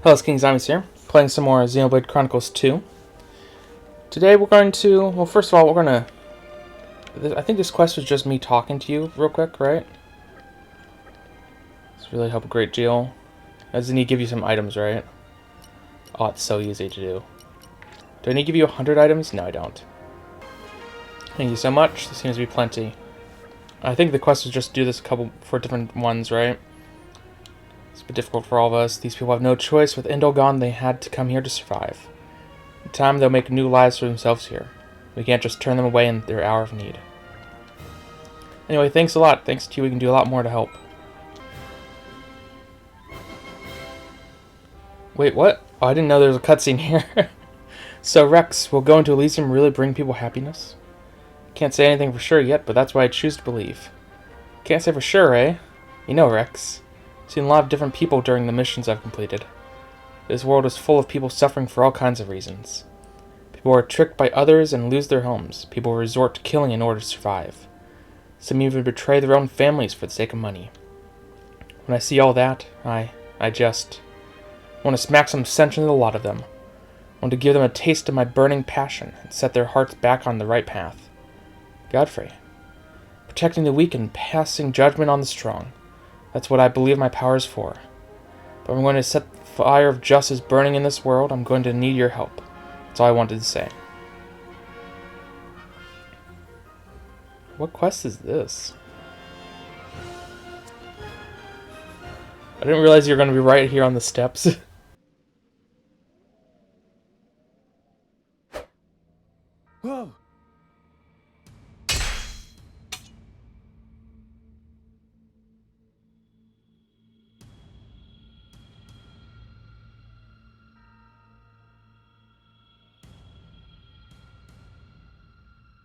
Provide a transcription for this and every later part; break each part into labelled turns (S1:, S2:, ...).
S1: Hello, it's King Zombies here, playing some more Xenoblade Chronicles 2. Today we're going to, well, first of all, we're going to, I think this quest was just me talking to you real quick, right? This really help a great deal. Doesn't he give you some items, right? Oh, it's so easy to do. Do I need to give you 100 items? No, I don't. Thank you so much. There seems to be plenty. I think the quest was just do this a couple for different ones, right? It's a bit difficult for all of us. These people have no choice. With Indol gone, they had to come here to survive. In time, they'll make new lives for themselves here. We can't just turn them away in their hour of need. Anyway, thanks a lot. Thanks to you, we can do a lot more to help. Wait, what? Oh, I didn't know there was a cutscene here. So, Rex, will going to Elysium really bring people happiness? Can't say anything for sure yet, but that's what I choose to believe. Can't say for sure, eh? You know, Rex. I've seen a lot of different people during the missions I've completed. This world is full of people suffering for all kinds of reasons. People are tricked by others and lose their homes. People resort to killing in order to survive. Some even betray their own families for the sake of money. When I see all that, I just want to smack some sense into a lot of them. I want to give them a taste of my burning passion and set their hearts back on the right path. Godfrey. Protecting the weak and passing judgment on the strong. That's what I believe my power is for. But I'm going to set the fire of justice burning in this world. I'm going to need your help. That's all I wanted to say. What quest is this? I didn't realize you were going to be right here on the steps.
S2: Whoa!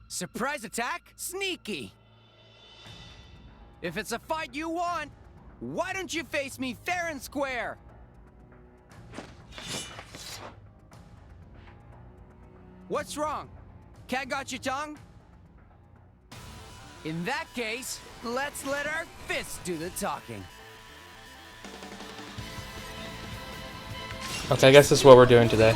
S2: Surprise attack? Sneaky! If it's a fight you want, why don't you face me fair and square? What's wrong? Cat got your tongue? In that case, let's let our fists do the talking.
S1: Okay, I guess this is what we're doing today.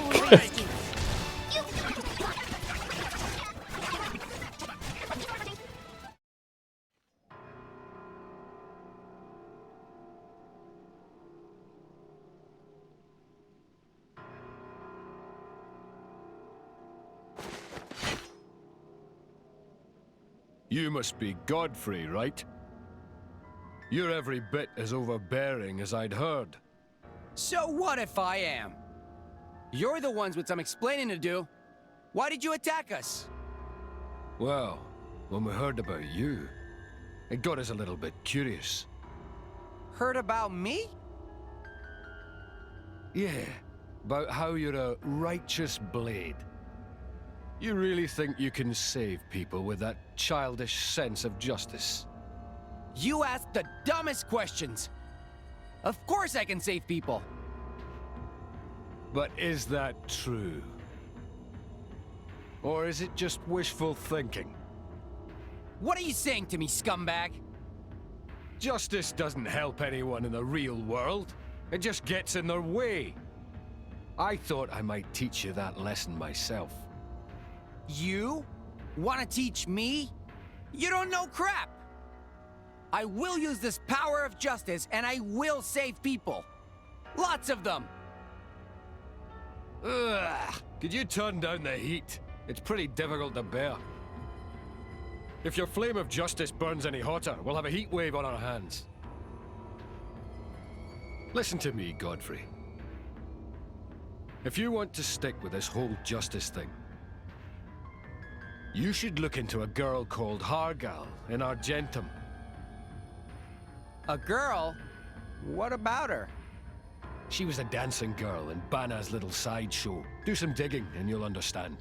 S3: You must be Godfrey, right? You're every bit as overbearing as I'd heard.
S2: So what if I am? You're the ones with some explaining to do. Why did you attack us?
S3: Well, when we heard about you, it got us a little bit curious.
S2: Heard about me?
S3: Yeah, about how you're a righteous blade. You really think you can save people with that childish sense of justice?
S2: You ask the dumbest questions. Of course I can save people.
S3: But is that true? Or is it just wishful thinking?
S2: What are you saying to me, scumbag?
S3: Justice doesn't help anyone in the real world. It just gets in their way. I thought I might teach you that lesson myself.
S2: You? Want to teach me? You don't know crap! I will use this power of justice, and I will save people. Lots of them!
S3: Ugh! Could you turn down the heat? It's pretty difficult to bear. If your flame of justice burns any hotter, we'll have a heat wave on our hands. Listen to me, Godfrey. If you want to stick with this whole justice thing, you should look into a girl called Hargal in Argentum.
S2: A girl? What about her?
S3: She was a dancing girl in Bana's little sideshow. Do some digging and you'll understand.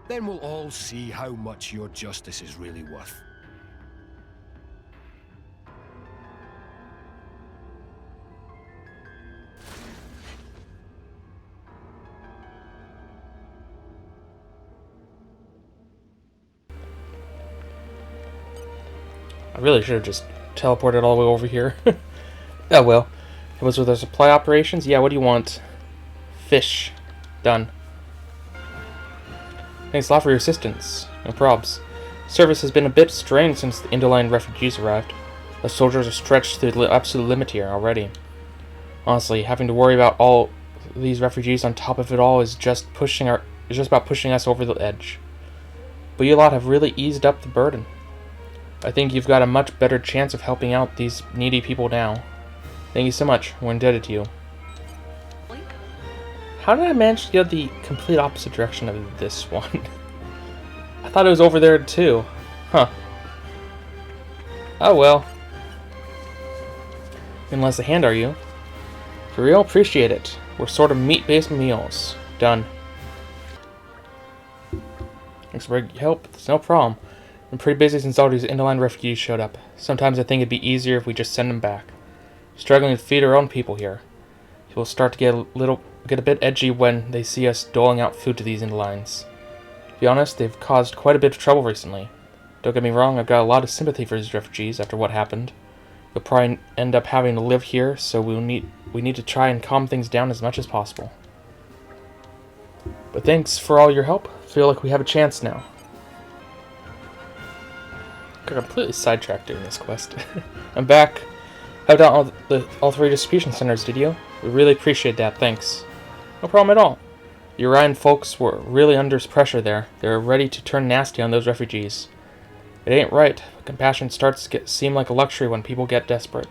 S3: Then we'll all see how much your justice is really worth.
S1: I really should have just teleported all the way over here. Oh well. Help us with our supply operations? Yeah, what do you want? Fish. Done. Thanks a lot for your assistance. No probs. Service has been a bit strained since the Indoline refugees arrived. The soldiers are stretched to the absolute limit here already. Honestly, having to worry about all these refugees on top of it all is just about pushing us over the edge. But you lot have really eased up the burden. I think you've got a much better chance of helping out these needy people now. Thank you so much. We're indebted to you. How did I manage to go the complete opposite direction of this one? I thought it was over there too. Huh. Oh well. Unless a hand, are you? For real? Appreciate it. We're sort of meat-based meals. Done. Thanks for your help. It's no problem. I'm pretty busy since all these Indoline refugees showed up. Sometimes I think it'd be easier if we just send them back. Struggling to feed our own people here. People start to get a bit edgy when they see us doling out food to these Indolines. To be honest, they've caused quite a bit of trouble recently. Don't get me wrong, I've got a lot of sympathy for these refugees after what happened. You'll probably end up having to live here, so we need to try and calm things down as much as possible. But thanks for all your help. Feel like we have a chance now. Got completely sidetracked during this quest. I'm back. Have done all 3 distribution centers, did you? We really appreciate that, thanks. No problem at all. The Orion folks were really under pressure there. They're ready to turn nasty on those refugees. It ain't right. Compassion starts to seem like a luxury when people get desperate.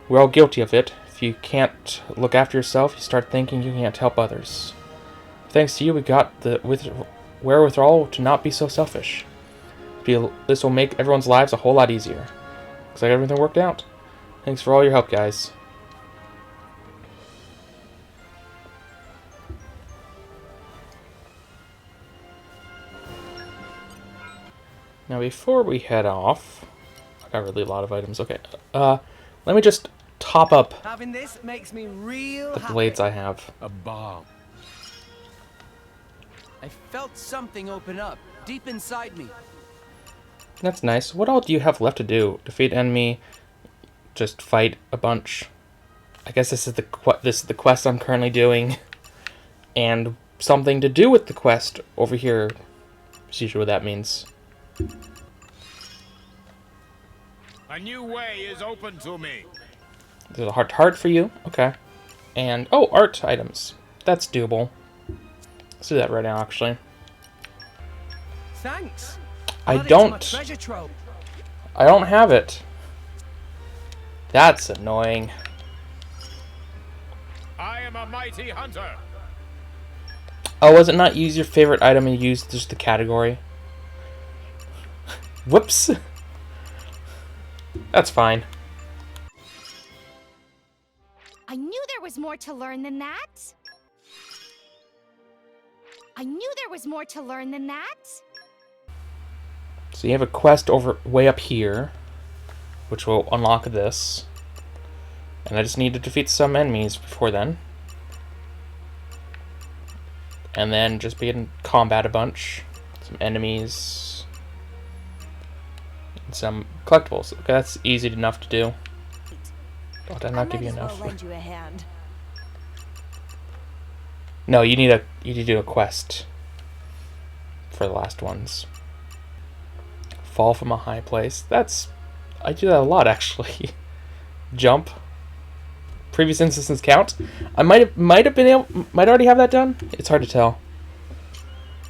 S1: We're all guilty of it. If you can't look after yourself, you start thinking you can't help others. Thanks to you, we got the wherewithal to not be so selfish. This will make everyone's lives a whole lot easier. Looks like everything worked out. Thanks for all your help, guys. Now, before we head off, I got really a lot of items. Okay, let me just top up
S2: Having this makes me real
S1: the
S2: happy.
S1: blades I have.
S3: A bomb.
S2: I felt something open up deep inside me.
S1: That's nice. What all do you have left to do? Defeat enemy, just fight a bunch. I guess this is the quest I'm currently doing, and something to do with the quest over here. That's usually what that means.
S4: A new way is open to me.
S1: There's a heart for you. Okay. And, oh, art items. That's doable. Let's do that right now, actually.
S2: Thanks.
S1: I
S2: Add it to my
S1: don't
S2: treasure trove.
S1: have it. That's annoying.
S4: I am a mighty hunter.
S1: Oh, was it not use your favorite item and use just the category? Whoops. That's fine.
S5: I knew there was more to learn than that.
S1: So you have a quest way up here, which will unlock this. And I just need to defeat some enemies before then. And then just be in combat a bunch. Some enemies. And some collectibles. Okay, that's easy enough to do. Oh, did I not give you enough?
S5: lend you a hand.
S1: No, you need to do a quest for the last ones. Fall from a high place. I do that a lot actually. Jump. Previous instances count. I might already have that done. It's hard to tell.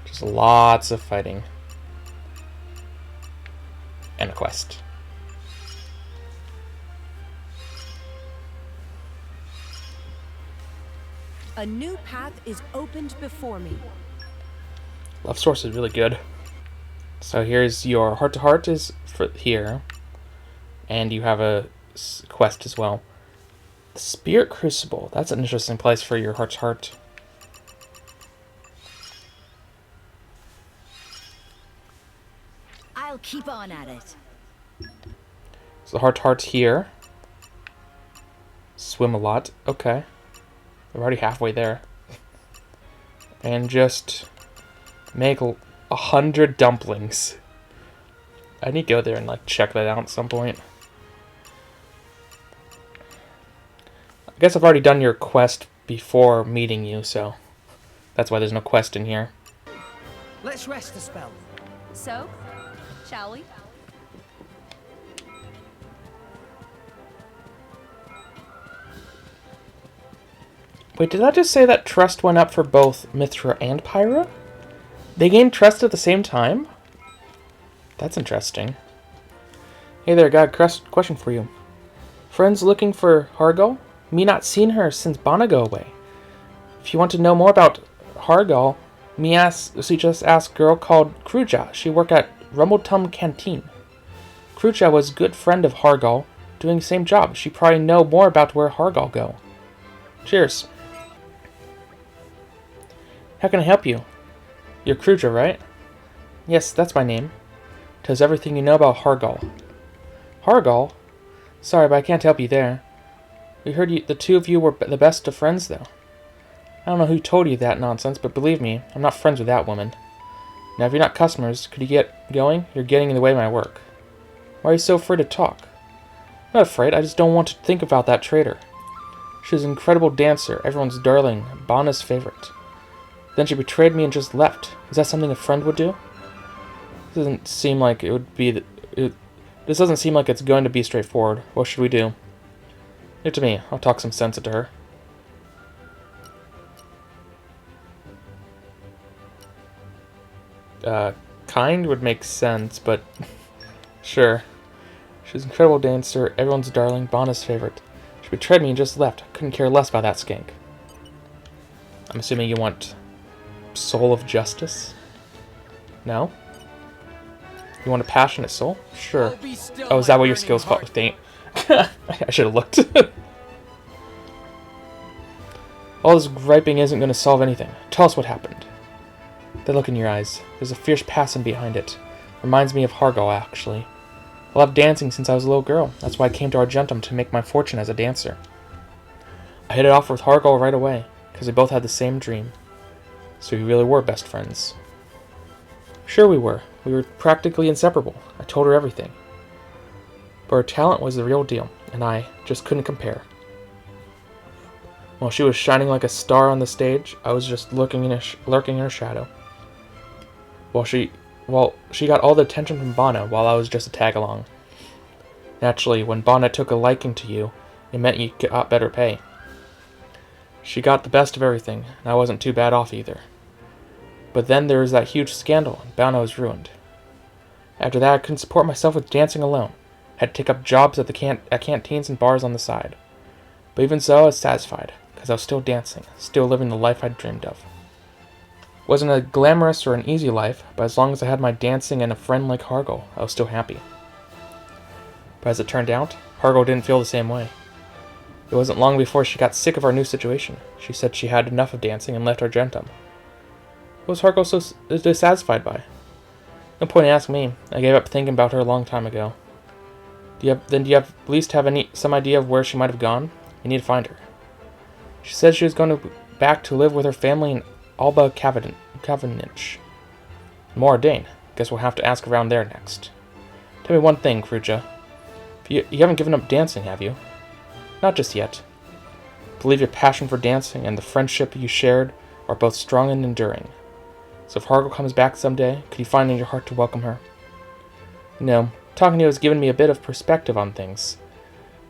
S1: Just lots of fighting. And a quest.
S6: A new path is opened before me.
S1: Love Source is really good. So here's your heart-to-heart is for here. And you have a quest as well. The Spirit Crucible. That's an interesting place for your heart-to-heart.
S5: I'll keep on at it.
S1: So the heart-to-heart's here. Swim a lot. Okay. We're already halfway there. And just make 100 dumplings. I need to go there and check that out at some point. I guess I've already done your quest before meeting you, so that's why there's no quest in here.
S2: Let's rest a spell.
S6: So, shall we?
S1: Wait, did I just say that trust went up for both Mithra and Pyra? They gained trust at the same time? That's interesting. Hey there, got a question for you. Friends looking for Hargal? Me not seen her since Bana go away. If you want to know more about Hargal, she just asked girl called Kruja. She work at Rumbletum Canteen. Kruja was good friend of Hargal, doing same job. She probably know more about where Hargal go. Cheers. How can I help you? You're Kruja, right? Yes, that's my name. Tells everything you know about Hargal. Hargal? Sorry, but I can't help you there. We heard the two of you were the best of friends, though. I don't know who told you that nonsense, but believe me, I'm not friends with that woman. Now, if you're not customers, could you get going? You're getting in the way of my work. Why are you so afraid to talk? I'm not afraid, I just don't want to think about that traitor. She was an incredible dancer, everyone's darling, Bana's favorite. Then she betrayed me and just left. Is that something a friend would do? This doesn't seem like it would be... This doesn't seem like it's going to be straightforward. What should we do? Leave it to me. I'll talk some sense into her. Kind would make sense, but... Sure. She's an incredible dancer, everyone's darling, Bana's favorite. She betrayed me and just left. I couldn't care less about that skank. I'm assuming you want... Soul of Justice? No? You want a passionate soul? Sure. Oh, is that what your skills called? Faint. I should have looked. All this griping isn't going to solve anything. Tell us what happened. That look in your eyes. There's a fierce passion behind it. Reminds me of Hargal, actually. I loved dancing since I was a little girl. That's why I came to Argentum to make my fortune as a dancer. I hit it off with Hargal right away, because we both had the same dream. So we really were best friends. Sure we were. We were practically inseparable. I told her everything. But her talent was the real deal, and I just couldn't compare. While she was shining like a star on the stage, I was just lurking in her shadow. While she got all the attention from Bana, while I was just a tag-along. Naturally, when Bana took a liking to you, it meant you got better pay. She got the best of everything, and I wasn't too bad off either. But then there was that huge scandal, and Bana was ruined. After that, I couldn't support myself with dancing alone. I had to take up jobs at canteens and bars on the side. But even so, I was satisfied, because I was still dancing, still living the life I'd dreamed of. It wasn't a glamorous or an easy life, but as long as I had my dancing and a friend like Hargal, I was still happy. But as it turned out, Hargal didn't feel the same way. It wasn't long before she got sick of our new situation. She said she had enough of dancing and left Argentum. What was Hargal so dissatisfied by? No point in asking me. I gave up thinking about her a long time ago. Do you at least have some idea of where she might have gone? You need to find her. She said she was going back to live with her family in Alba Cavendish. Moradane. Guess we'll have to ask around there next. Tell me one thing, Kruja. You haven't given up dancing, have you? Not just yet. I believe your passion for dancing and the friendship you shared are both strong and enduring. So if Hargal comes back someday, could you find in your heart to welcome her? No, talking to you has given me a bit of perspective on things.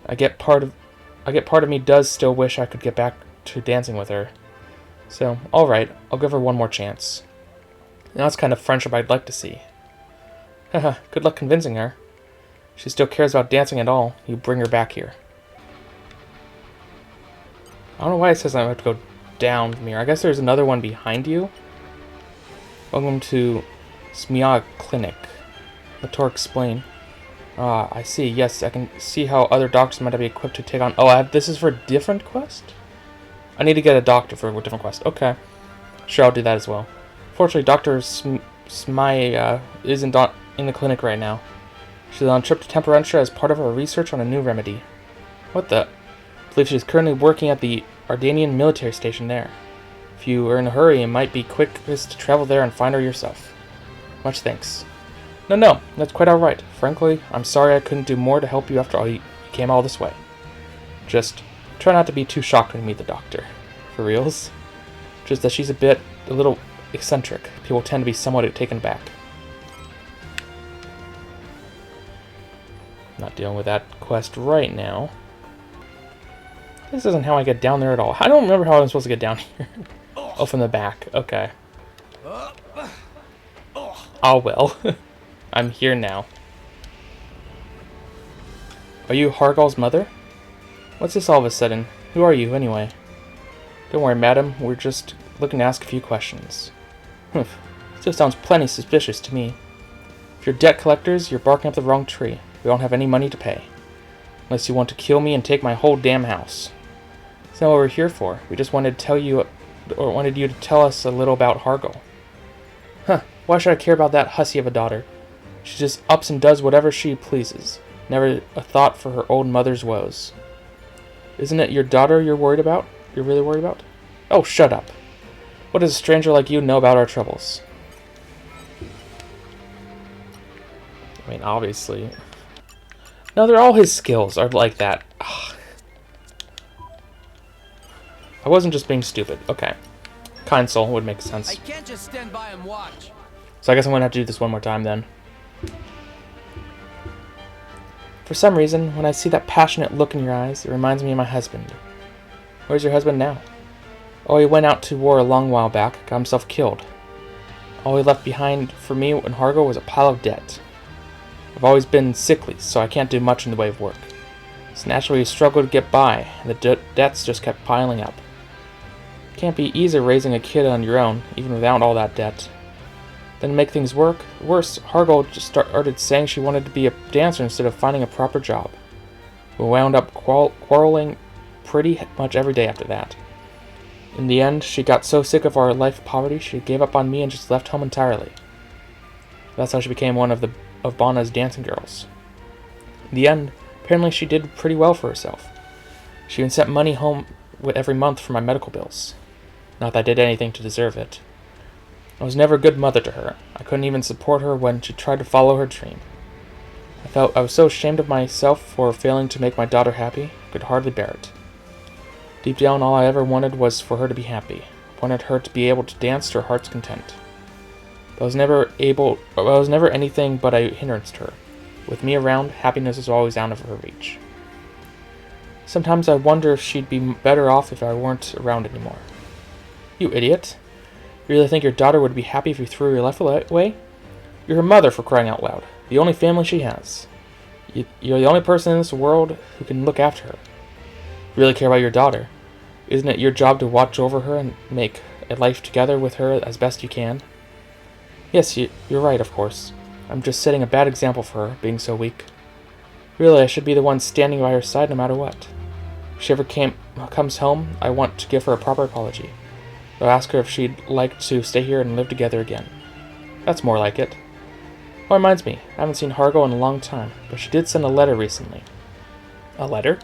S1: I get part of me does still wish I could get back to dancing with her. So, alright, I'll give her one more chance. Now that's the kind of friendship I'd like to see. Haha, good luck convincing her. If she still cares about dancing at all, you bring her back here. I don't know why it says I have to go down from here. I guess there's another one behind you. Welcome to Smia Clinic. Let Tor explain. Ah, I see. Yes, I can see how other doctors might be equipped to take on... Oh, this is for a different quest? I need to get a doctor for a different quest. Okay. Sure, I'll do that as well. Fortunately, Dr. Smia isn't in the clinic right now. She's on a trip to Temperentia as part of her research on a new remedy. What the... I believe she's currently working at the Ardanian military station there. If you are in a hurry, it might be quickest to travel there and find her yourself. Much thanks. No, that's quite alright. Frankly, I'm sorry I couldn't do more to help you after all you came all this way. Just Try not to be too shocked when you meet the doctor. For reals. Just that she's a little eccentric. People tend to be somewhat taken aback. Not dealing with that quest right now. This isn't how I get down there at all. I don't remember how I'm supposed to get down here. Oh, from the back. Okay. Oh well. I'm here now. Are you Hargal's mother? What's this all of a sudden? Who are you, anyway? Don't worry, madam. We're just looking to ask a few questions. Humph. Still sounds plenty suspicious to me. If you're debt collectors, you're barking up the wrong tree. We don't have any money to pay. Unless you want to kill me and take my whole damn house. That's not what we're here for. We just wanted to tell you, or wanted you to tell us a little about Hargal. Huh. Why should I care about that hussy of a daughter? She just ups and does whatever she pleases. Never a thought for her old mother's woes. Isn't it your daughter you're worried about? You're really worried about? Oh, shut up. What does a stranger like you know about our troubles? I mean, obviously. No, they're all his skills are like that. Ugh. I wasn't just being stupid. Okay. Kind soul would make sense.
S2: I can't just stand by and watch.
S1: So I guess I'm going to have to do this one more time then. For some reason, when I see that passionate look in your eyes, it reminds me of my husband. Where's your husband now? Oh, he went out to war a long while back, got himself killed. All he left behind for me and Hargal was a pile of debt. I've always been sickly, so I can't do much in the way of work. So naturally, we struggled to get by, and the debts just kept piling up. It can't be easy raising a kid on your own, even without all that debt. Then to make things worse, Hargal just started saying she wanted to be a dancer instead of finding a proper job. We wound up quarreling pretty much every day after that. In the end, she got so sick of our life of poverty, she gave up on me and just left home entirely. That's how she became one of Bana's dancing girls. In the end, apparently she did pretty well for herself. She even sent money home every month for my medical bills. Not that I did anything to deserve it. I was never a good mother to her. I couldn't even support her when she tried to follow her dream. I felt I was so ashamed of myself for failing to make my daughter happy, I could hardly bear it. Deep down, all I ever wanted was for her to be happy. I wanted her to be able to dance to her heart's content. But I was never anything but a hindrance to her. With me around, happiness was always out of her reach. Sometimes I wonder if she'd be better off if I weren't around anymore. You idiot. You really think your daughter would be happy if you threw your life away? You're her mother, for crying out loud. The only family she has. You're the only person in this world who can look after her. You really care about your daughter. Isn't it your job to watch over her and make a life together with her as best you can? Yes, you're right, of course. I'm just setting a bad example for her, being so weak. Really, I should be the one standing by her side no matter what. If she ever comes home, I want to give her a proper apology. I'll ask her if she'd like to stay here and live together again. That's more like it. Oh, reminds me, I haven't seen Hargal in a long time, but she did send a letter recently. A letter?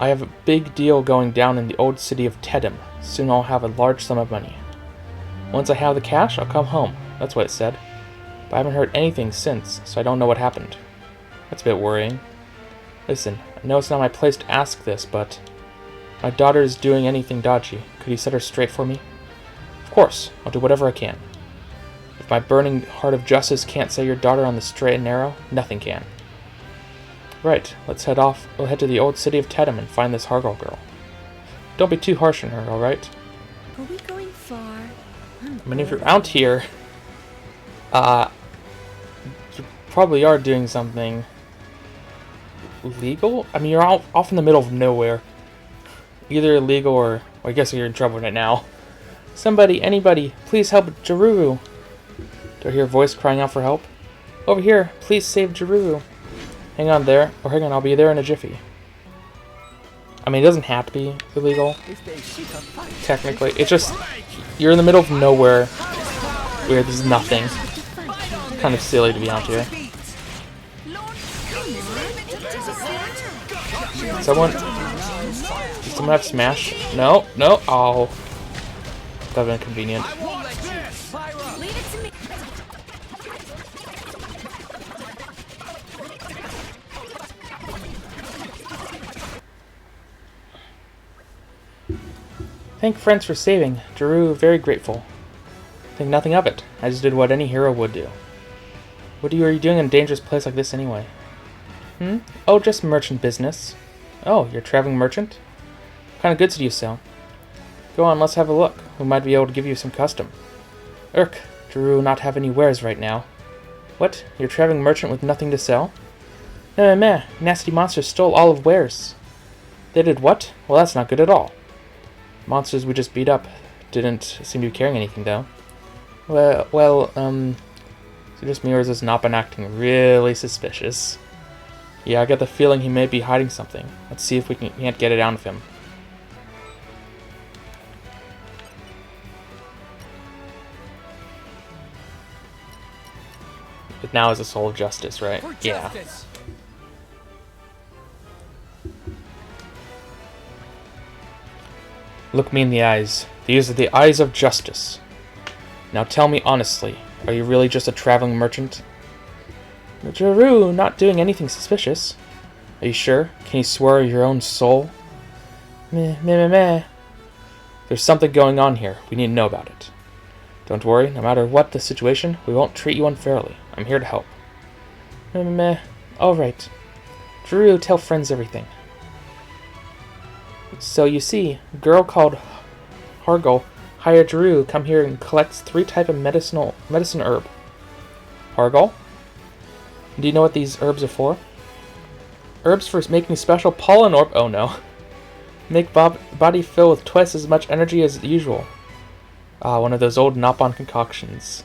S1: I have a big deal going down in the old city of Tedham. Soon I'll have a large sum of money. Once I have the cash, I'll come home. That's what it said. But I haven't heard anything since, so I don't know what happened. That's a bit worrying. Listen, I know it's not my place to ask this, but my daughter is doing anything dodgy. Could you set her straight for me? Of course, I'll do whatever I can. If my burning heart of justice can't set your daughter on the straight and narrow, nothing can. Right, let's head off. We'll head to the old city of Tedham and find this Hargal girl. Don't be too harsh on her, alright?
S6: Are we going far?
S1: I mean, if you're out here, you probably are doing something illegal? I mean, you're off in the middle of nowhere. Either illegal or, well, I guess you're in trouble right now. Somebody, anybody, please help Jaruru. Do I hear a voice crying out for help? Over here, please save Jaruru. Hang on there, or hang on, I'll be there in a jiffy. I mean, it doesn't have to be illegal, technically. It's just, you're in the middle of nowhere where there's nothing. It's kind of silly to be out here. Someone have smash? No, no, oh. That would have been convenient. Thank friends for saving. Drew, very grateful. Think nothing of it. I just did what any hero would do. What are you doing in a dangerous place like this anyway? Oh, just merchant business. Oh, you're a traveling merchant? What kind of goods do you sell? Go on, let's have a look. We might be able to give you some custom. Drew not have any wares right now. What? You're a traveling merchant with nothing to sell? Meh, nasty monsters stole all of wares. They did what? Well, that's not good at all. Monsters we just beat up didn't seem to be carrying anything, though. So just Mirrors has not been acting really suspicious. Yeah, I get the feeling he may be hiding something. Let's see if we can't get it out of him. But now is the soul of justice, right?
S2: For
S1: Yeah.
S2: justice.
S1: Look me in the eyes. These are the eyes of justice. Now tell me honestly, are you really just a traveling merchant? Drew, not doing anything suspicious. Are you sure? Can you swear your own soul? Meh. There's something going on here. We need to know about it. Don't worry, no matter what the situation, we won't treat you unfairly. I'm here to help. Meh. Alright. Drew, tell friends everything. So you see, a girl called Hargal hired Drew come here and collects 3 types of medicine herb. Hargal? Do you know what these herbs are for? Herbs for making special pollen orb. Oh no. Make body fill with twice as much energy as usual. One of those old Nopon concoctions.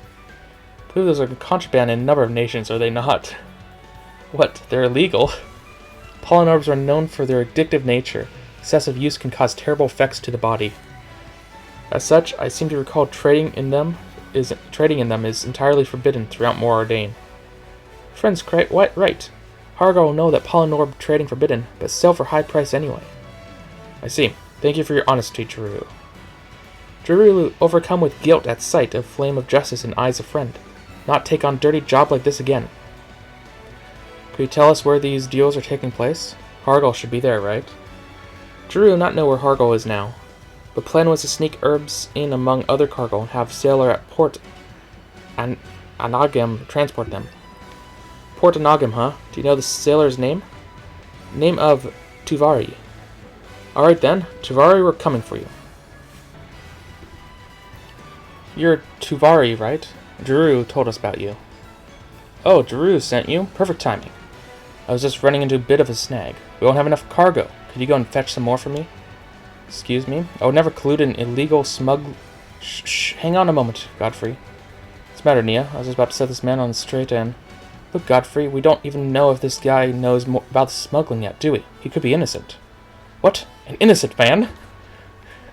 S1: I believe those are contraband in a number of nations, are they not? What? They're illegal? Pollen orbs are known for their addictive nature. Excessive use can cause terrible effects to the body. As such, I seem to recall trading in them is entirely forbidden throughout Moradane. Friends, right. Hargar will know that pollen orb trading forbidden, but sell for high price anyway. I see. Thank you for your honesty, Drew. Drew overcome with guilt at sight of flame of justice and eyes of friend. Not take on dirty job like this again. Could you tell us where these deals are taking place? Hargal should be there, right? Drew not know where Hargal is now. The plan was to sneak herbs in among other cargo and have sailor at Port Anagam transport them. Port Anagam, huh? Do you know the sailor's name? Name of Tuvari. Alright then, Tuvari, we're coming for you. You're Tuvari, right? Drew told us about you. Oh, Drew sent you? Perfect timing. I was just running into a bit of a snag. We won't have enough cargo. Could you go and fetch some more for me? Excuse me? I would never collude in illegal Shh. Hang on a moment, Godfrey. What's the matter, Nia? I was just about to set this man on the straight end. Look, Godfrey, we don't even know if this guy knows more about the smuggling yet, do we? He could be innocent. What? An innocent man?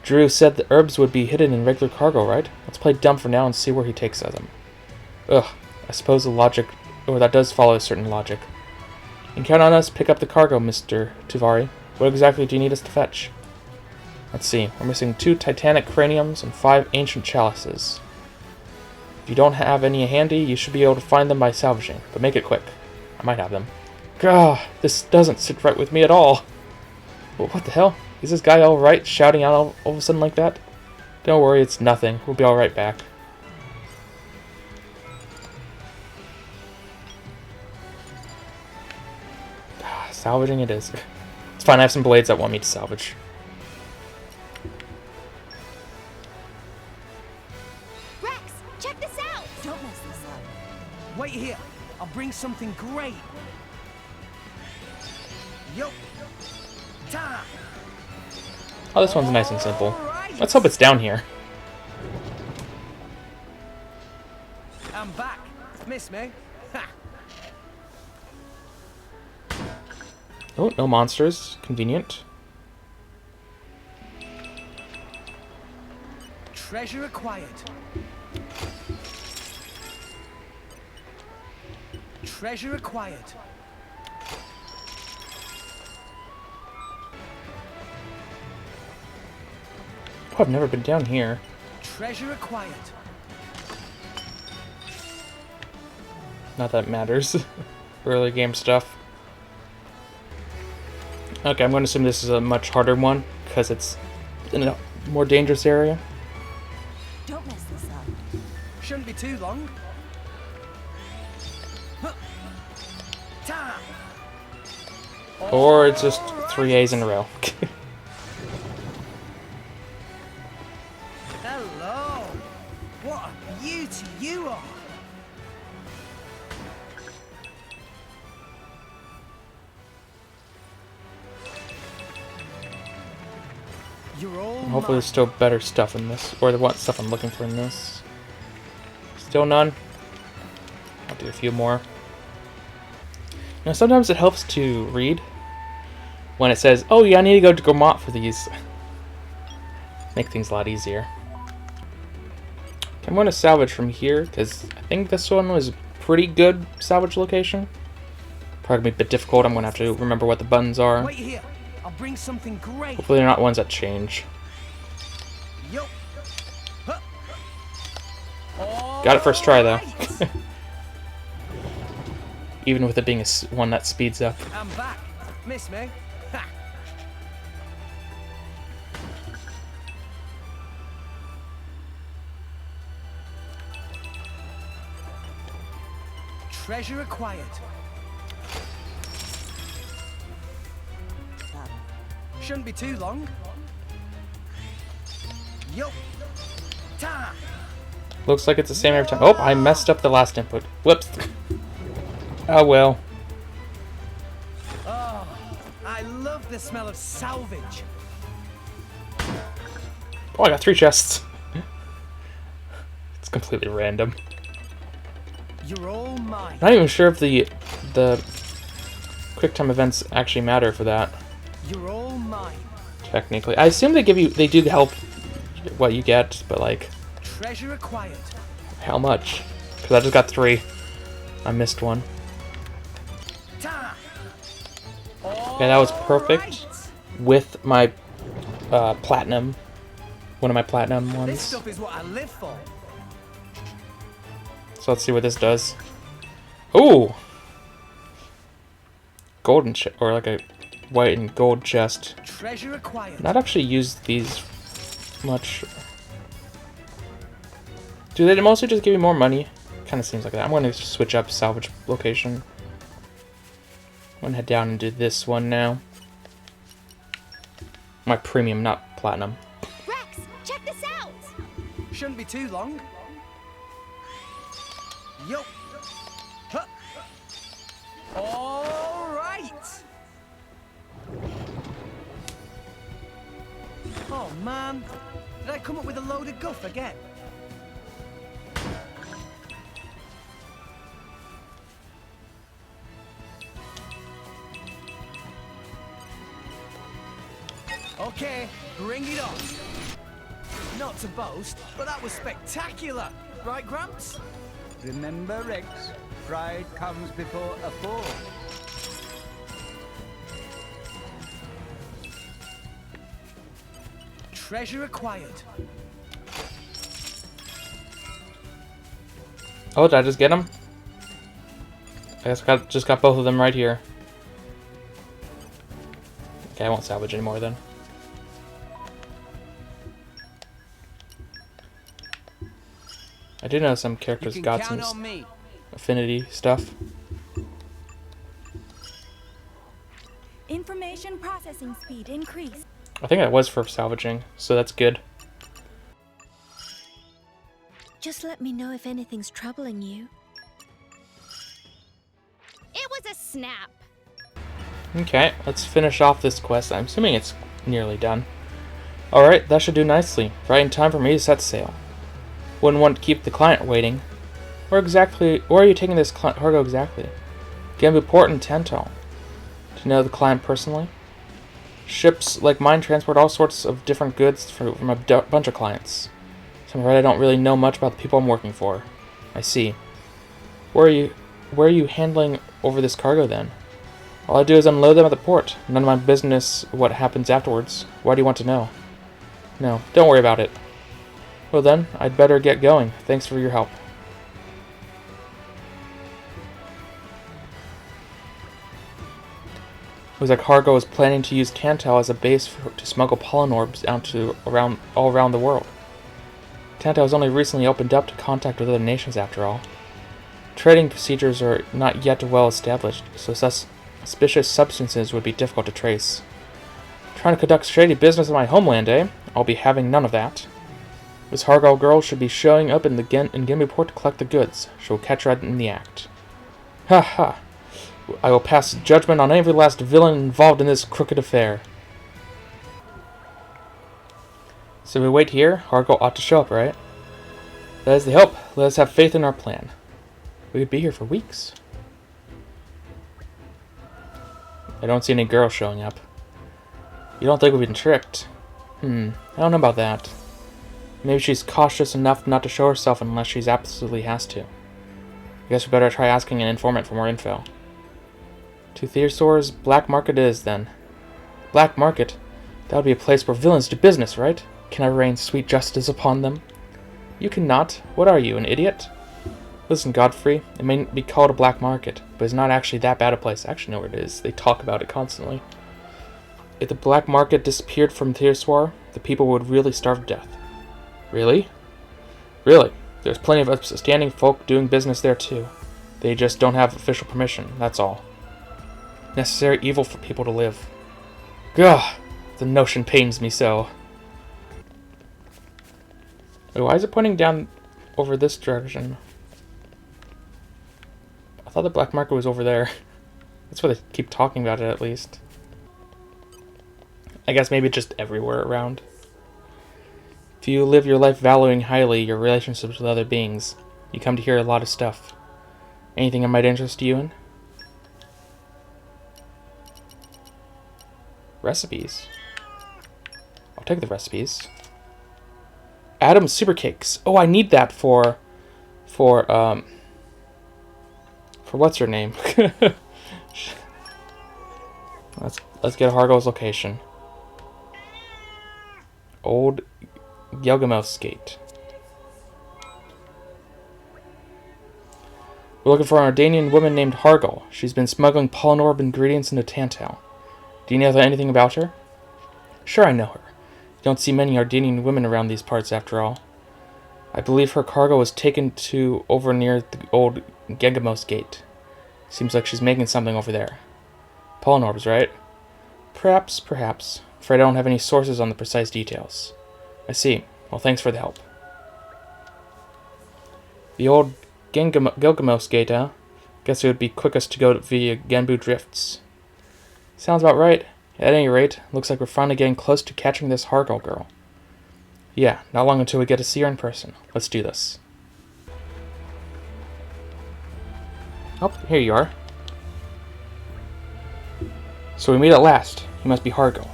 S1: Drew said the herbs would be hidden in regular cargo, right? Let's play dumb for now and see where he takes them. Ugh, I suppose the logic, or that does follow a certain logic. You can count on us, pick up the cargo, Mr. Tuvari. What exactly do you need us to fetch? Let's see, we're missing 2 titanic craniums and 5 ancient chalices. If you don't have any handy, you should be able to find them by salvaging, but make it quick. I might have them. Gah, this doesn't sit right with me at all. Well, what the hell? Is this guy alright, shouting out all of a sudden like that? Don't worry, it's nothing. We'll be alright back. Salvaging it is. It's fine, I have some blades that want me to salvage.
S5: Rex, check this out!
S6: Don't mess this up.
S2: Wait here. I'll bring something great. Yo. Ta.
S1: Oh, this one's nice and simple.
S2: Alright.
S1: Let's hope it's down here.
S2: I'm back. Miss me? Ha.
S1: Oh, no monsters. Convenient.
S2: Treasure acquired. Treasure acquired.
S1: Oh, I've never been down here.
S2: Treasure acquired.
S1: Not that it matters. Early game stuff. Okay, I'm going to assume this is a much harder one, because it's more dangerous area.
S6: Don't mess this up.
S2: Shouldn't be too long. Huh. Ta!
S1: Or it's just 3 A's in a row.
S2: Hello! What a beauty you are! You're all
S1: Hopefully
S2: mine.
S1: there's still better stuff in this. Or the what stuff I'm looking for in this. Still none? I'll do a few more. Now sometimes it helps to read when it says, oh yeah, I need to go to Vermont for these. Make things a lot easier. I'm going to salvage from here, because I think this one was a pretty good salvage location. Probably be a bit difficult. I'm going to have to remember what the buttons are.
S2: Wait here. I'll bring something great.
S1: Hopefully they're not ones that change.
S2: Yo. Huh.
S1: Got it first try, though.
S2: Alright.
S1: Even with it being one that speeds up.
S2: I'm back. Miss me? Ha. Treasure acquired. Shouldn't be too long. Yo. Ta.
S1: Looks like it's the same every time. Oh, I messed up the last input. Whoops. Oh well.
S2: Oh, I love the smell of salvage.
S1: Oh, I got 3 chests. It's completely random.
S2: You're all mine.
S1: Not even sure if the quick time events actually matter for that.
S2: You're all mine.
S1: Technically, I assume they do help what you get, but like
S2: Treasure acquired.
S1: how much? Because I just got 3. I missed one.
S2: Ta.
S1: Okay, that was perfect
S2: Alright.
S1: with my platinum. One of my platinum
S2: This
S1: ones.
S2: stuff is what I live for.
S1: So let's see what this does. Ooh! Golden chest, or like a white and gold chest.
S2: Treasure acquired.
S1: Not actually used these much. Do they mostly just give you more money? Kind of seems like that. I'm going to switch up salvage location. I'm going to head down and do this one now. My premium, not platinum.
S5: Rex, check this out!
S2: Shouldn't be too long. Yo. Huh. All right. Oh man, did I come up with a load of guff again? Okay, bring it on. Not to boast, but that was spectacular. Right, Gramps?
S7: Remember, Rex, pride comes before a fall.
S2: Treasure acquired.
S1: Oh, did I just get them? I guess I just got both of them right here. Okay, I won't salvage anymore then. I do know some characters
S2: You can
S1: got
S2: count
S1: some
S2: on me.
S1: affinity stuff.
S6: Information processing speed increased.
S1: I think that was for salvaging, so that's good.
S6: Just let me know if anything's troubling you.
S5: It was a snap.
S1: Okay, let's finish off this quest. I'm assuming it's nearly done. Alright, that should do nicely. Right in time for me to set sail. Wouldn't want to keep the client waiting. Where are you taking this cargo exactly? Gambu Port in Tantal. Do you know the client personally? Ships like mine transport all sorts of different goods from a bunch of clients. So I'm afraid I don't really know much about the people I'm working for. I see. Where are you handling over this cargo then? All I do is unload them at the port. None of my business what happens afterwards. Why do you want to know? No, don't worry about it. Well then, I'd better get going. Thanks for your help. was like Hargo was planning to use Tantal as a base to smuggle pollen orbs all around the world. Tantal has only recently opened up to contact with other nations after all. Trading procedures are not yet well established, so suspicious substances would be difficult to trace. Trying to conduct shady business in my homeland, eh? I'll be having none of that. This Hargo girl should be showing up in Genbuport to collect the goods. She'll catch her in the act. Ha ha! I will pass judgment on every last villain involved in this crooked affair. So we wait here. Hargo ought to show up, right? That is the hope. Let us have faith in our plan. We could be here for weeks. I don't see any girls showing up. You don't think we've been tricked? I don't know about that. Maybe she's cautious enough not to show herself unless she absolutely has to. I guess we better try asking an informant for more info. To Theosaur's Black Market it is, then. Black Market? That would be a place where villains do business, right? Can I rain sweet justice upon them? You cannot. What are you, an idiot? Listen, Godfrey, it may be called a black market, but it's not actually that bad a place. I actually know where it is. They talk about it constantly. If the black market disappeared from Theosar, the people would really starve to death. Really? Really. There's plenty of upstanding folk doing business there too. They just don't have official permission, that's all. Necessary evil for people to live. Gah! The notion pains me so. Wait, why is it pointing down over this direction? I thought the black market was over there. That's why they keep talking about it, at least. I guess maybe just everywhere around. If you live your life valuing highly your relationships with other beings, you come to hear a lot of stuff. Anything that might interest you in? Recipes. I'll take the recipes. Adam's super cakes. Oh, I need that for what's her name? Let's get Hargo's location. Old Gilgamesh Gate. We're looking for an Ardanian woman named Hargo. She's been smuggling pollen orb ingredients into Tantal. Do you know anything about her? Sure, I know her. You don't see many Ardanian women around these parts, after all. I believe her cargo was taken to over near the old Gilgamesh Gate. Seems like she's making something over there. Pollen orbs, right? Perhaps. Afraid I don't have any sources on the precise details. I see. Well, thanks for the help. The old Gilgamesh Gate, huh? Guess it would be quickest to go via Genbu Drifts. Sounds about right. At any rate, looks like we're finally getting close to catching this Hargo girl. Yeah, not long until we get to see her in person. Let's do this. Oh, here you are. So we meet at last. You must be Hargo.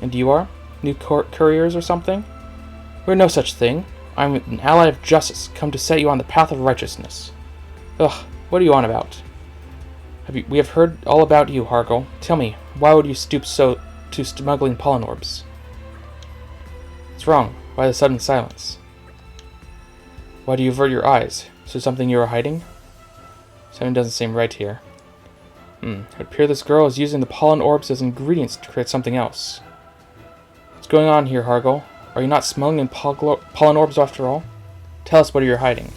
S1: And you are? New couriers or something? We're no such thing. I'm an ally of justice, come to set you on the path of righteousness. Ugh, what are you on about? We have heard all about you, Hargo. Tell me, why would you stoop so to smuggling pollen orbs? What's wrong? Why the sudden silence? Why do you avert your eyes? Is there something you are hiding? Something doesn't seem right here. It would appear this girl is using the pollen orbs as ingredients to create something else. What's going on here, Hargo? Are you not smuggling pollen orbs after all? Tell us what you're hiding.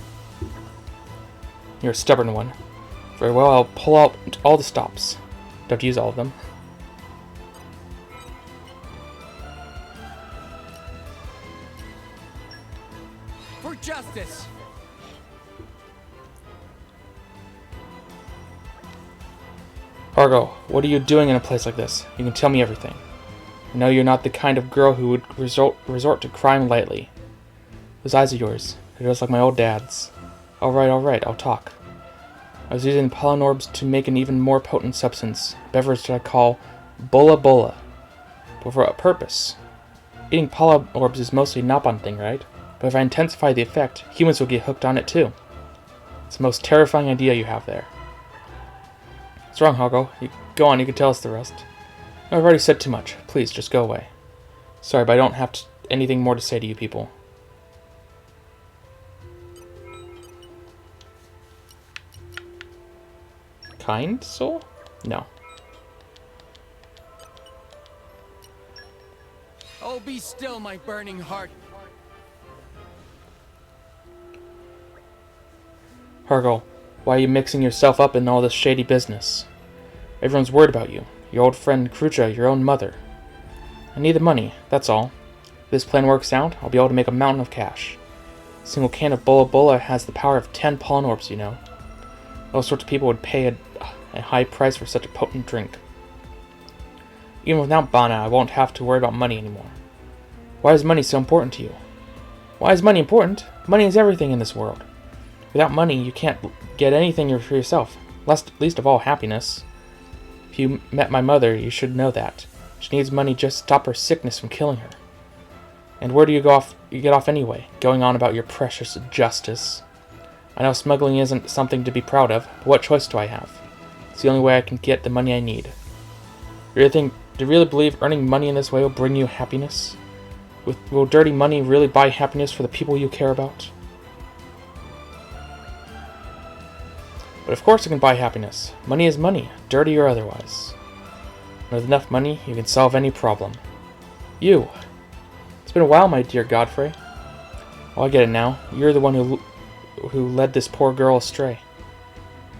S1: You're a stubborn one. Very well, I'll pull out all the stops. Don't have to use all of them.
S2: For justice!
S1: Hargo, what are you doing in a place like this? You can tell me everything. I know you're not the kind of girl who would resort to crime lightly. Those eyes of yours, they're just like my old dad's. Alright, I'll talk. I was using pollen orbs to make an even more potent substance, a beverage that I call Bola Bola. But for a purpose. Eating pollen orbs is mostly a Napon thing, right? But if I intensify the effect, humans will get hooked on it too. It's the most terrifying idea you have there. What's wrong, Hargo? Go on, you can tell us the rest. I've already said too much. Please, just go away. Sorry, but I don't have anything more to say to you people. Kind soul? No.
S2: Oh, be still, my burning heart.
S1: Hargul, why are you mixing yourself up in all this shady business? Everyone's worried about you. Your old friend Kruja, your own mother. I need the money, that's all. If this plan works out, I'll be able to make a mountain of cash. A single can of Bola Bola has the power of 10 pollen orbs, you know. All sorts of people would pay a high price for such a potent drink. Even without Bana, I won't have to worry about money anymore. Why is money so important to you? Why is money important? Money is everything in this world. Without money, you can't get anything for yourself, least of all happiness. If you met my mother, you should know that. She needs money just to stop her sickness from killing her. And where do you get off anyway, going on about your precious justice? I know smuggling isn't something to be proud of, but what choice do I have? It's the only way I can get the money I need. Do you really believe earning money in this way will bring you happiness? Will dirty money really buy happiness for the people you care about? But of course it can buy happiness. Money is money, dirty or otherwise. And with enough money, you can solve any problem. You! It's been a while, my dear Godfrey. Oh, I get it now. You're the one who led this poor girl astray.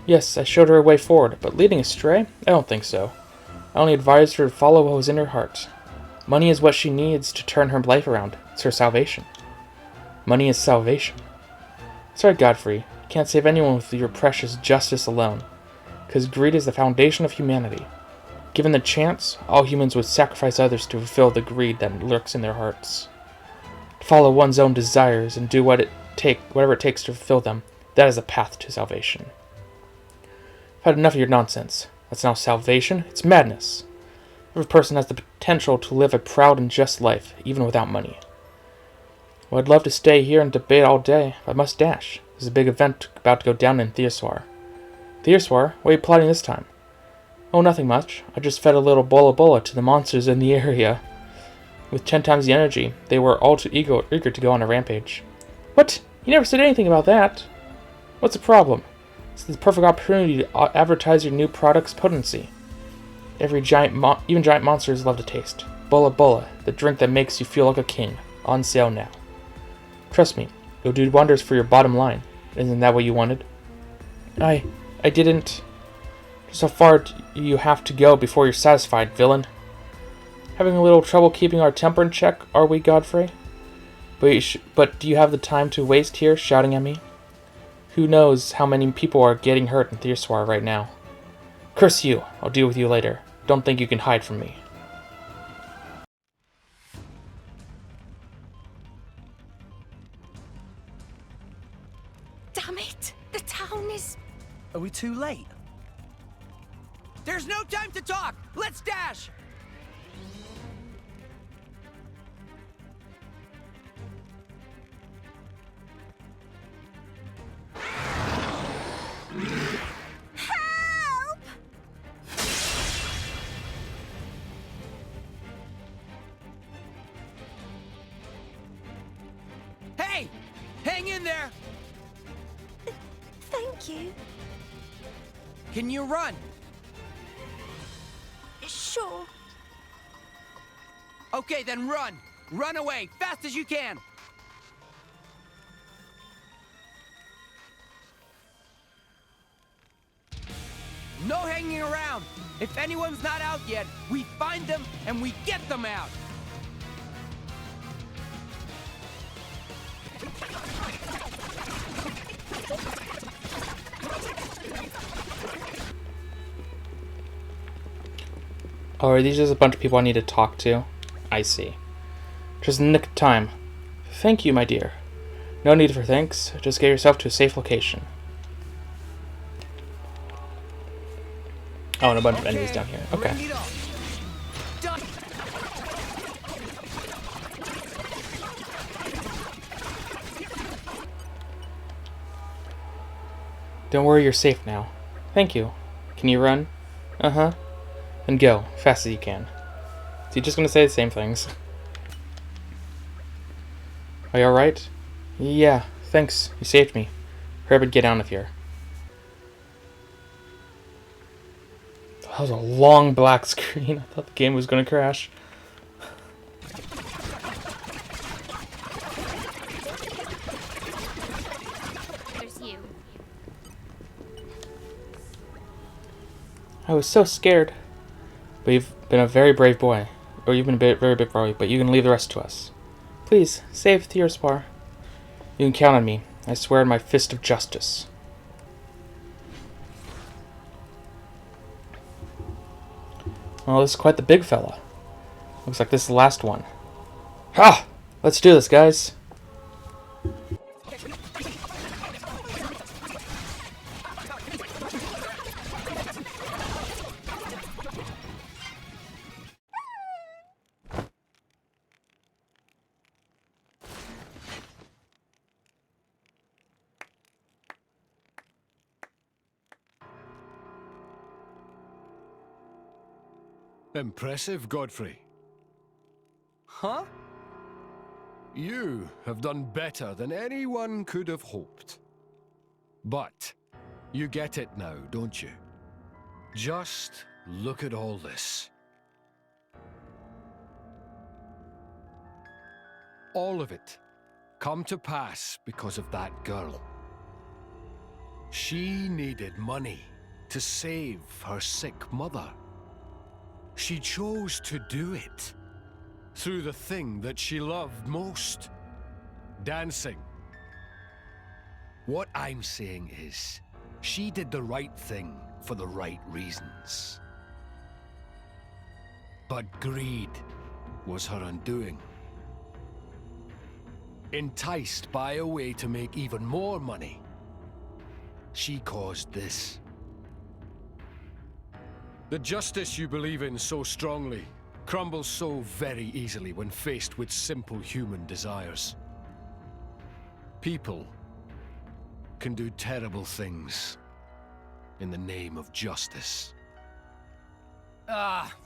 S1: Yes, I showed her a way forward, but leading astray? I don't think so. I only advised her to follow what was in her heart. Money is what she needs to turn her life around. It's her salvation. Money is salvation. Sorry, Godfrey. You can't save anyone with your precious justice alone, because greed is the foundation of humanity. Given the chance, all humans would sacrifice others to fulfill the greed that lurks in their hearts. To follow one's own desires and do whatever it takes to fulfill them, that is a path to salvation. I've had enough of your nonsense. That's not salvation, it's madness. Every person has the potential to live a proud and just life, even without money. Well, I'd love to stay here and debate all day, but I must dash. There's a big event about to go down in Theoswar. Theoswar? What are you plotting this time? Oh, nothing much. I just fed a little Bola Bola to the monsters in the area. With 10 times the energy, they were all too eager to go on a rampage. What? You never said anything about that. What's the problem? It's the perfect opportunity to advertise your new product's potency. Even giant monsters love to taste. Bola Bola, the drink that makes you feel like a king. On sale now. Trust me, it'll do wonders for your bottom line. Isn't that what you wanted? I didn't... Just how far do you have to go before you're satisfied, villain? Having a little trouble keeping our temper in check, are we, Godfrey? But do you have the time to waste here, shouting at me? Who knows how many people are getting hurt in Theoswar right now? Curse you! I'll deal with you later. Don't think you can hide from me.
S5: Damn it! The town is...
S7: Are we too late?
S2: There's no time to talk! Let's dash!
S5: Help!
S2: Hey! Hang in there!
S5: Thank you.
S2: Can you run?
S5: Sure.
S2: Okay, then run! Run away, fast as you can! No hanging around! If anyone's not out yet, we find them and we get them out!
S1: Oh, are these just a bunch of people I need to talk to? I see. Just in the nick of time. Thank you, my dear. No need for thanks. Just get yourself to a safe location. Oh, and a bunch of enemies down here. Okay.
S2: Bring it on. Done.
S1: Don't worry, you're safe now. Thank you. Can you run? Uh-huh. Then go, fast as you can. So you're just gonna say the same things. Are you alright? Yeah, thanks. You saved me. Hurry up and get out of here. That was a long black screen. I thought the game was gonna crash. I was so scared. But you've been a very brave boy. Or you've been a very big boy, but you can leave the rest to us. Please, save Theospar. You can count on me. I swear on my fist of justice. Well, this is quite the big fella. Looks like this is the last one. Ha! Let's do this, guys.
S3: Impressive, Godfrey.
S2: Huh?
S3: You have done better than anyone could have hoped. But you get it now, don't you? Just look at all this. All of it come to pass because of that girl. She needed money to save her sick mother. She chose to do it through the thing that she loved most, dancing. What I'm saying is, she did the right thing for the right reasons. But greed was her undoing. Enticed by a way to make even more money, she caused this. The justice you believe in so strongly crumbles so very easily when faced with simple human desires. People can do terrible things in the name of justice.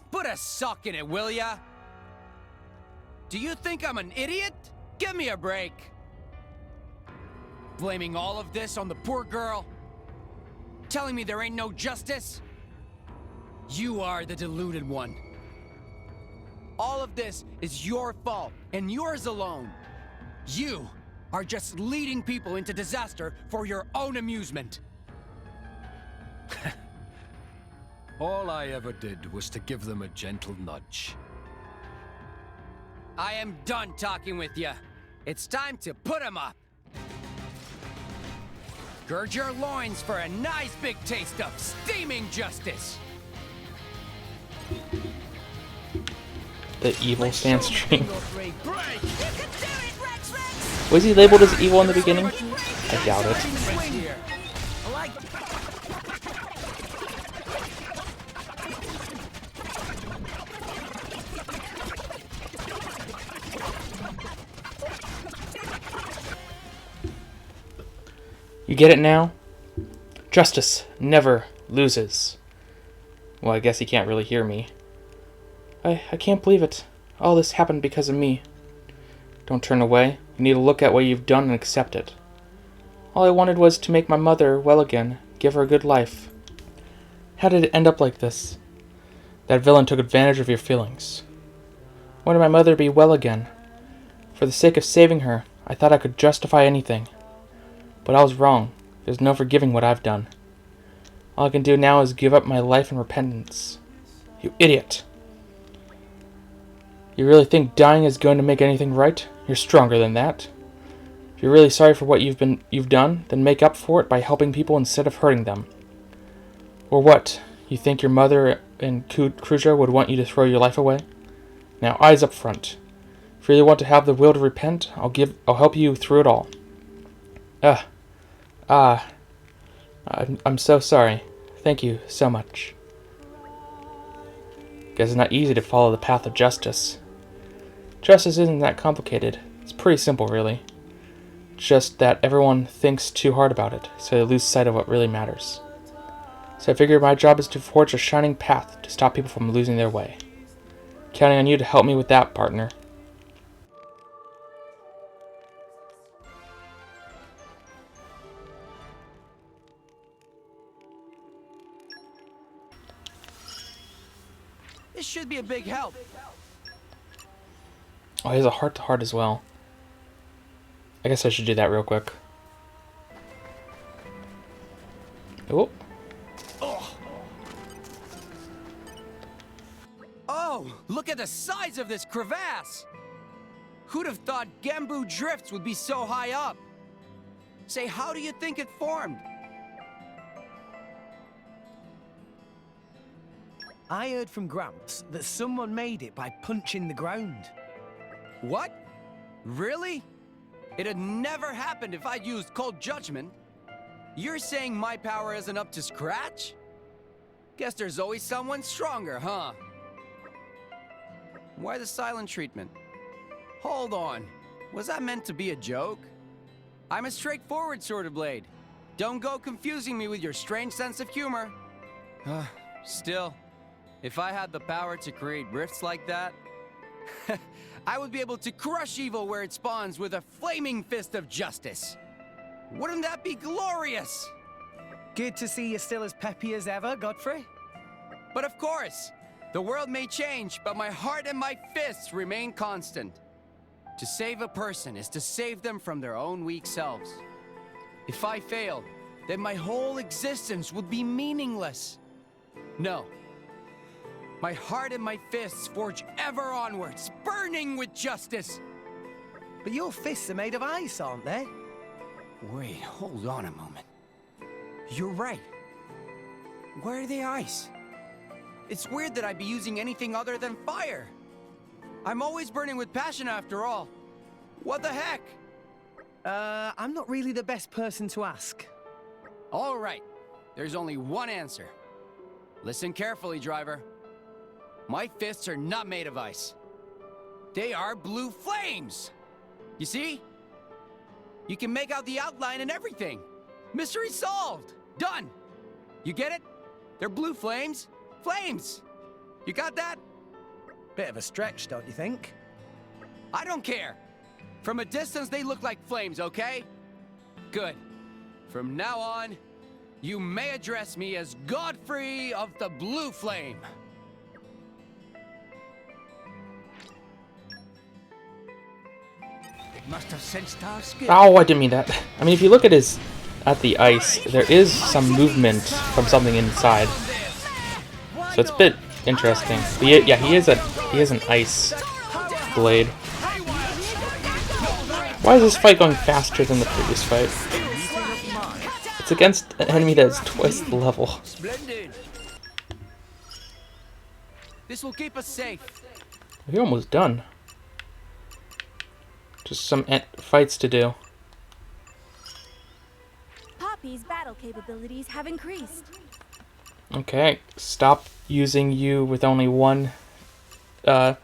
S2: Put a sock in it, will ya? Do you think I'm an idiot? Give me a break. Blaming all of this on the poor girl? Telling me there ain't no justice? You are the deluded one. All of this is your fault, and yours alone. You are just leading people into disaster for your own amusement.
S3: All I ever did was to give them a gentle nudge.
S2: I am done talking with you. It's time to put 'em up. Gird your loins for a nice big taste of steaming justice.
S1: The evil stance stream. Was he labeled as evil in the beginning? I doubt it. You get it now? Justice never loses. Well, I guess he can't really hear me. I can't believe it. All this happened because of me. Don't turn away. You need to look at what you've done and accept it. All I wanted was to make my mother well again, give her a good life. How did it end up like this? That villain took advantage of your feelings. I wanted my mother to be well again. For the sake of saving her, I thought I could justify anything. But I was wrong. There's no forgiving what I've done. All I can do now is give up my life in repentance. You idiot! You really think dying is going to make anything right? You're stronger than that. If you're really sorry for what you've done, then make up for it by helping people instead of hurting them. Or what? You think your mother and Khruja would want you to throw your life away? Now, eyes up front. If you really want to have the will to repent, I'll help you through it all. I'm so sorry. Thank you so much. Guess it's not easy to follow the path of justice. Justice isn't that complicated. It's pretty simple, really. Just that everyone thinks too hard about it, so they lose sight of what really matters. So I figured my job is to forge a shining path to stop people from losing their way. Counting on you to help me with that, partner.
S2: This should be a big help.
S1: Oh, he has a heart-to-heart as well. I guess I should do that real quick. Oh.
S2: Whoa! Look at the size of this crevasse! Who'd have thought Gembu Drifts would be so high up? Say, how do you think it formed?
S7: I heard from Gramps that someone made it by punching the ground.
S2: What? Really? It'd never happened if I'd used cold judgment. You're saying my power isn't up to scratch? Guess there's always someone stronger, huh? Why the silent treatment? Hold on. Was that meant to be a joke? I'm a straightforward sort of blade. Don't go confusing me with your strange sense of humor. Still, if I had the power to create rifts like that, I would be able to crush evil where it spawns with a flaming fist of justice. Wouldn't that be glorious?
S7: Good to see you still as peppy as ever, Godfrey.
S2: But of course, the world may change, but my heart and my fists remain constant. To save a person is to save them from their own weak selves. If I failed, then my whole existence would be meaningless. No. My heart and my fists forge ever onwards, burning with justice.
S7: But your fists are made of ice, aren't they?
S2: Wait, hold on a moment. You're right. Where are the ice? It's weird that I'd be using anything other than fire. I'm always burning with passion after all. What the heck?
S7: I'm not really the best person to ask.
S2: All right. There's only one answer. Listen carefully, driver. My fists are not made of ice. They are blue flames. You see? You can make out the outline and everything. Mystery solved. Done. You get it? They're blue flames. Flames! You got that?
S7: Bit of a stretch, don't you think?
S2: I don't care. From a distance, they look like flames, okay? Good. From now on, you may address me as Godfrey of the Blue Flame.
S7: It must have sensed our skill.
S1: Oh, I didn't mean that. I mean, if you look at the ice, there is some movement from something inside. So it's a bit interesting. But yeah, he is an ice blade. Why is this fight going faster than the previous fight? It's against an enemy that is twice the level.
S2: Splendid. This will keep us safe.
S1: We're almost done. Just some fights to do.
S8: Poppy's battle capabilities have increased.
S1: Okay, stop using you with only one tier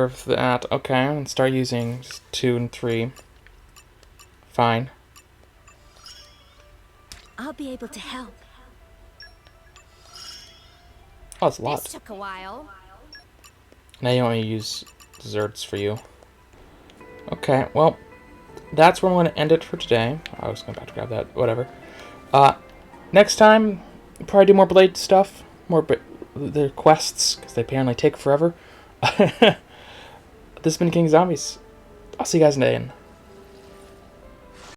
S1: of that. Okay, and start using 2 and 3. Fine.
S8: I'll be able to help.
S1: Oh, that's a lot.
S5: This took a while.
S1: Now you only use desserts for you. Okay, well, that's where I'm going to end it for today. I was going to grab that, whatever. Next time, we'll probably do more Blade stuff, more the quests, because they apparently take forever. This has been King Zombies. I'll see you guys in a day.